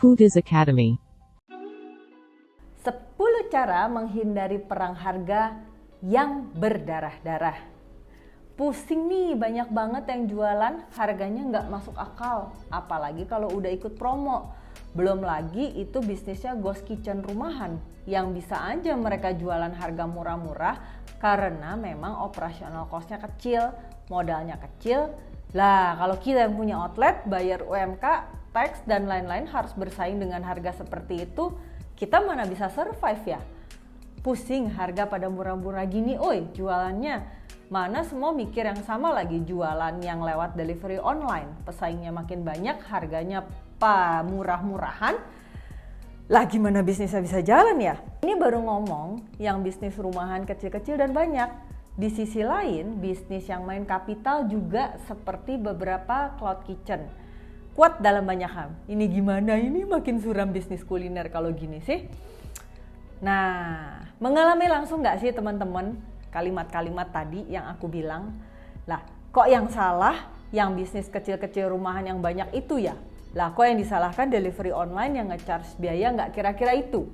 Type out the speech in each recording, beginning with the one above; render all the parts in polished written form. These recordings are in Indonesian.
Foodies Academy. 10 cara menghindari perang harga yang berdarah-darah. Pusing nih, banyak banget yang jualan harganya nggak masuk akal. Apalagi kalau udah ikut promo. Belum lagi itu bisnisnya ghost kitchen rumahan yang bisa aja mereka jualan harga murah-murah karena memang operasional cost-nya kecil, modalnya kecil. Lah kalau kita yang punya outlet, bayar UMK, tax dan lain-lain harus bersaing dengan harga seperti itu, kita mana bisa survive ya? Pusing harga pada murah-murah gini, oi jualannya. Mana semua mikir yang sama lagi, jualan yang lewat delivery online. Pesaingnya makin banyak, harganya murah-murahan. Lah gimana bisnisnya bisa jalan ya? Ini baru ngomong yang bisnis rumahan kecil-kecil dan banyak. Di sisi lain, bisnis yang main kapital juga seperti beberapa cloud kitchen. Kuat dalam banyak hal. Ini gimana ini makin suram bisnis kuliner kalau gini sih? Nah, mengalami langsung nggak sih teman-teman kalimat-kalimat tadi yang aku bilang? Lah, kok yang salah yang bisnis kecil-kecil rumahan yang banyak itu ya? Lah, kok yang disalahkan delivery online yang nge-charge biaya nggak kira-kira itu?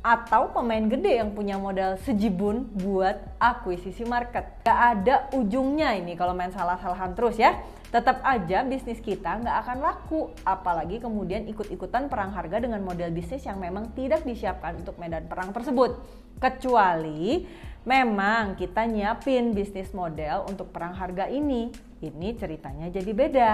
Atau pemain gede yang punya modal sejibun buat akuisisi market. Gak ada ujungnya ini kalau main salah-salahan terus ya. Tetap aja bisnis kita nggak akan laku. Apalagi kemudian ikut-ikutan perang harga dengan model bisnis yang memang tidak disiapkan untuk medan perang tersebut. Kecuali memang kita nyiapin bisnis model untuk perang harga ini. Ini ceritanya jadi beda.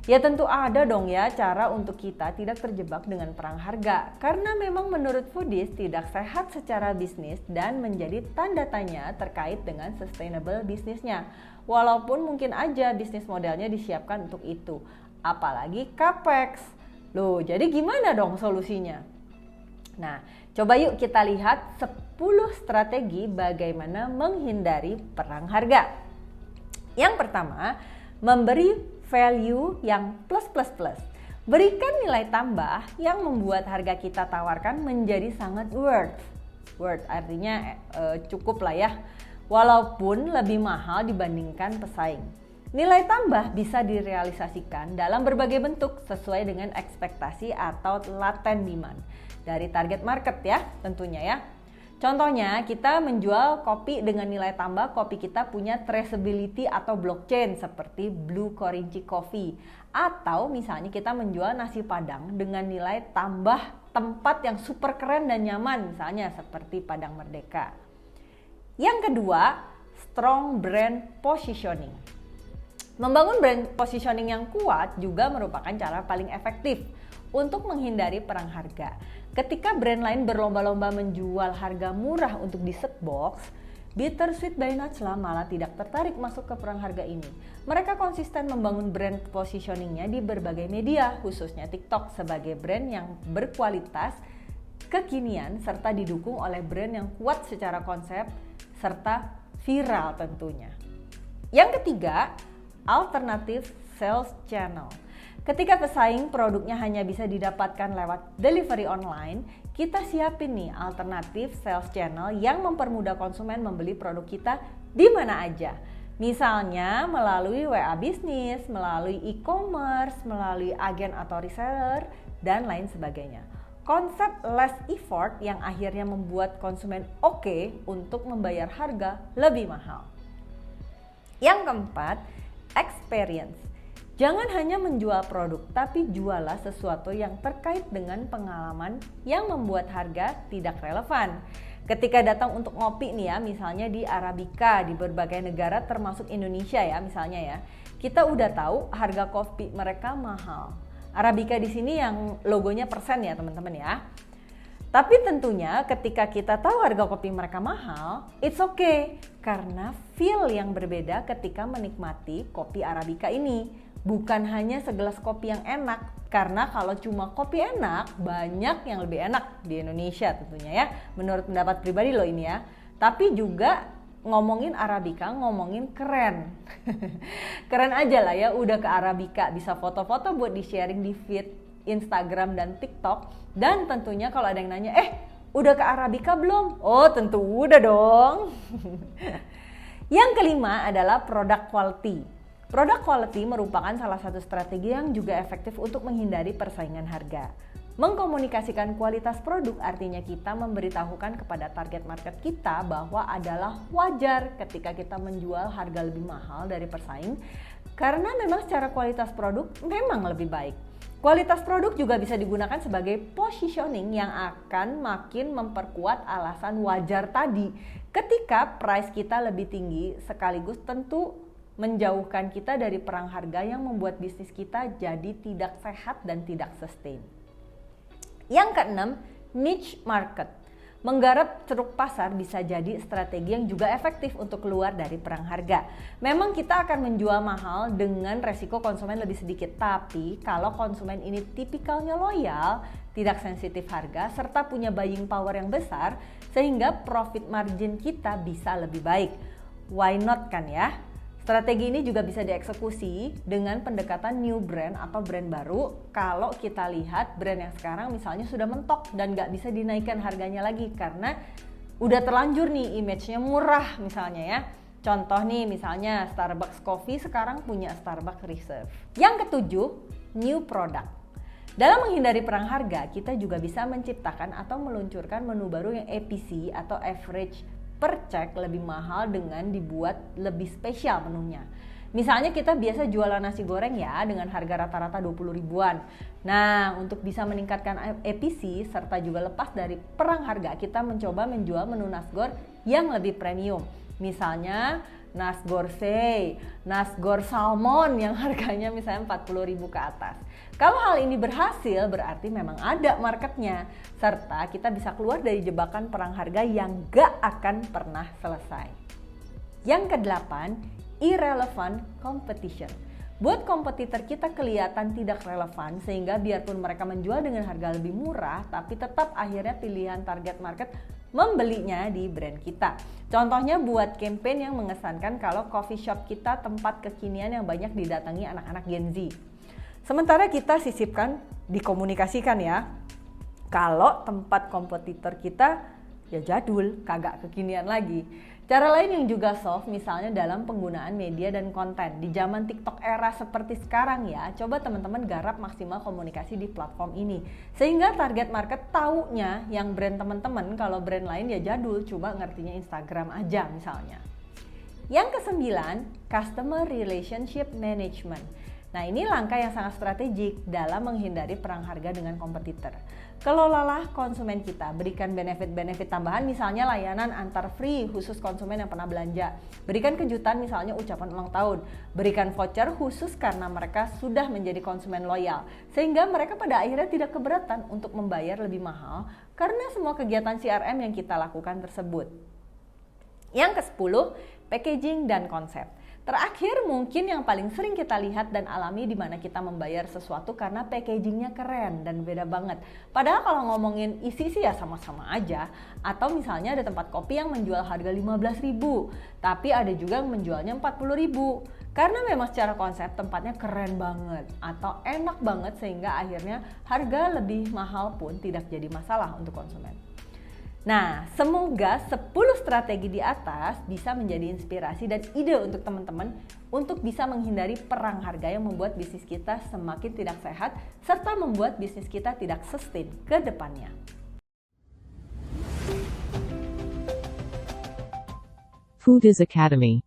Ya tentu ada dong ya cara untuk kita tidak terjebak dengan perang harga. Karena memang menurut Foodies tidak sehat secara bisnis dan menjadi tanda tanya terkait dengan sustainable bisnisnya. Walaupun mungkin aja bisnis modelnya disiapkan untuk itu. Apalagi capex. Loh, jadi gimana dong solusinya? Nah, coba yuk kita lihat 10 strategi bagaimana menghindari perang harga. Yang pertama, memberi value yang plus. Berikan nilai tambah yang membuat harga kita tawarkan menjadi sangat worth. Worth artinya cukup lah ya. Walaupun lebih mahal dibandingkan pesaing. Nilai tambah bisa direalisasikan dalam berbagai bentuk sesuai dengan ekspektasi atau latent demand dari target market ya tentunya ya. Contohnya kita menjual kopi dengan nilai tambah kopi kita punya traceability atau blockchain seperti Blue Korinci Coffee. Atau misalnya kita menjual nasi padang dengan nilai tambah tempat yang super keren dan nyaman misalnya seperti Padang Merdeka. Yang kedua, strong brand positioning. Membangun brand positioning yang kuat juga merupakan cara paling efektif untuk menghindari perang harga. Ketika brand lain berlomba-lomba menjual harga murah untuk di set box, Bittersweet by Najla malah tidak tertarik masuk ke perang harga ini. Mereka konsisten membangun brand positioningnya di berbagai media, khususnya TikTok sebagai brand yang berkualitas, kekinian, serta didukung oleh brand yang kuat secara konsep, serta viral tentunya. Yang ketiga, alternative sales channel. Ketika pesaing produknya hanya bisa didapatkan lewat delivery online, kita siapin nih alternatif sales channel yang mempermudah konsumen membeli produk kita di mana aja. Misalnya melalui WA bisnis, melalui e-commerce, melalui agen atau reseller, dan lain sebagainya. Konsep less effort yang akhirnya membuat konsumen oke untuk membayar harga lebih mahal. Yang keempat, experience. Jangan hanya menjual produk, tapi jualah sesuatu yang terkait dengan pengalaman yang membuat harga tidak relevan. Ketika datang untuk ngopi nih ya, misalnya di Arabica di berbagai negara termasuk Indonesia ya misalnya ya, kita udah tahu harga kopi mereka mahal. Arabica di sini yang logonya persen ya teman-teman ya. Tapi tentunya ketika kita tahu harga kopi mereka mahal, it's okay. Karena feel yang berbeda ketika menikmati kopi Arabica ini. Bukan hanya segelas kopi yang enak, karena kalau cuma kopi enak, banyak yang lebih enak di Indonesia tentunya ya. Menurut pendapat pribadi loh ini ya. Tapi juga ngomongin Arabica, ngomongin keren. Keren aja lah ya, udah ke Arabica, bisa foto-foto buat di-sharing di feed Instagram dan TikTok. Dan tentunya kalau ada yang nanya, udah ke Arabica belum? Oh tentu udah dong. Yang kelima adalah product quality. Product quality merupakan salah satu strategi yang juga efektif untuk menghindari persaingan harga. Mengkomunikasikan kualitas produk artinya kita memberitahukan kepada target market kita bahwa adalah wajar ketika kita menjual harga lebih mahal dari pesaing karena memang secara kualitas produk memang lebih baik. Kualitas produk juga bisa digunakan sebagai positioning yang akan makin memperkuat alasan wajar tadi ketika price kita lebih tinggi, sekaligus tentu menjauhkan kita dari perang harga yang membuat bisnis kita jadi tidak sehat dan tidak sustain. Yang keenam, niche market. Menggarap ceruk pasar bisa jadi strategi yang juga efektif untuk keluar dari perang harga. Memang kita akan menjual mahal dengan resiko konsumen lebih sedikit, tapi kalau konsumen ini tipikalnya loyal, tidak sensitif harga, serta punya buying power yang besar, sehingga profit margin kita bisa lebih baik. Why not kan ya? Strategi ini juga bisa dieksekusi dengan pendekatan new brand atau brand baru kalau kita lihat brand yang sekarang misalnya sudah mentok dan nggak bisa dinaikkan harganya lagi karena udah terlanjur nih image-nya murah misalnya ya. Contoh nih misalnya Starbucks Coffee sekarang punya Starbucks Reserve. Yang ketujuh, new product. Dalam menghindari perang harga, kita juga bisa menciptakan atau meluncurkan menu baru yang APC atau average per cek lebih mahal dengan dibuat lebih spesial menunya. Misalnya kita biasa jualan nasi goreng ya dengan harga rata-rata 20 ribuan. Nah, untuk bisa meningkatkan APC serta juga lepas dari perang harga, kita mencoba menjual menu nasgor yang lebih premium. Misalnya nasgor sei, nasgor salmon yang harganya misalnya 40 ribu ke atas. Kalau hal ini berhasil berarti memang ada marketnya, serta kita bisa keluar dari jebakan perang harga yang gak akan pernah selesai. Yang kedelapan, irrelevant competition. Buat kompetitor kita kelihatan tidak relevan sehingga biarpun mereka menjual dengan harga lebih murah, tapi tetap akhirnya pilihan target market membelinya di brand kita. Contohnya buat campaign yang mengesankan kalau coffee shop kita tempat kekinian yang banyak didatangi anak-anak Gen Z. Sementara kita sisipkan, dikomunikasikan ya, kalau tempat kompetitor kita ya jadul, kagak kekinian lagi. Cara lain yang juga soft misalnya dalam penggunaan media dan konten. Di zaman TikTok era seperti sekarang ya, coba teman-teman garap maksimal komunikasi di platform ini. Sehingga target market taunya yang brand teman-teman, kalau brand lain ya jadul, coba ngertinya Instagram aja misalnya. Yang kesembilan, customer relationship management. Nah, ini langkah yang sangat strategik dalam menghindari perang harga dengan kompetitor. Kelolalah konsumen kita, berikan benefit-benefit tambahan misalnya layanan antar free khusus konsumen yang pernah belanja. Berikan kejutan misalnya ucapan ulang tahun. Berikan voucher khusus karena mereka sudah menjadi konsumen loyal. Sehingga mereka pada akhirnya tidak keberatan untuk membayar lebih mahal karena semua kegiatan CRM yang kita lakukan tersebut. Yang ke-10, packaging dan konsep. Terakhir mungkin yang paling sering kita lihat dan alami di mana kita membayar sesuatu karena packagingnya keren dan beda banget. Padahal kalau ngomongin isi sih ya sama-sama aja. Atau misalnya ada tempat kopi yang menjual harga 15.000, tapi ada juga yang menjualnya 40.000. Karena memang secara konsep tempatnya keren banget atau enak banget sehingga akhirnya harga lebih mahal pun tidak jadi masalah untuk konsumen. Nah, semoga 10 strategi di atas bisa menjadi inspirasi dan ide untuk teman-teman untuk bisa menghindari perang harga yang membuat bisnis kita semakin tidak sehat serta membuat bisnis kita tidak sustain ke depannya. Foodiz Academy.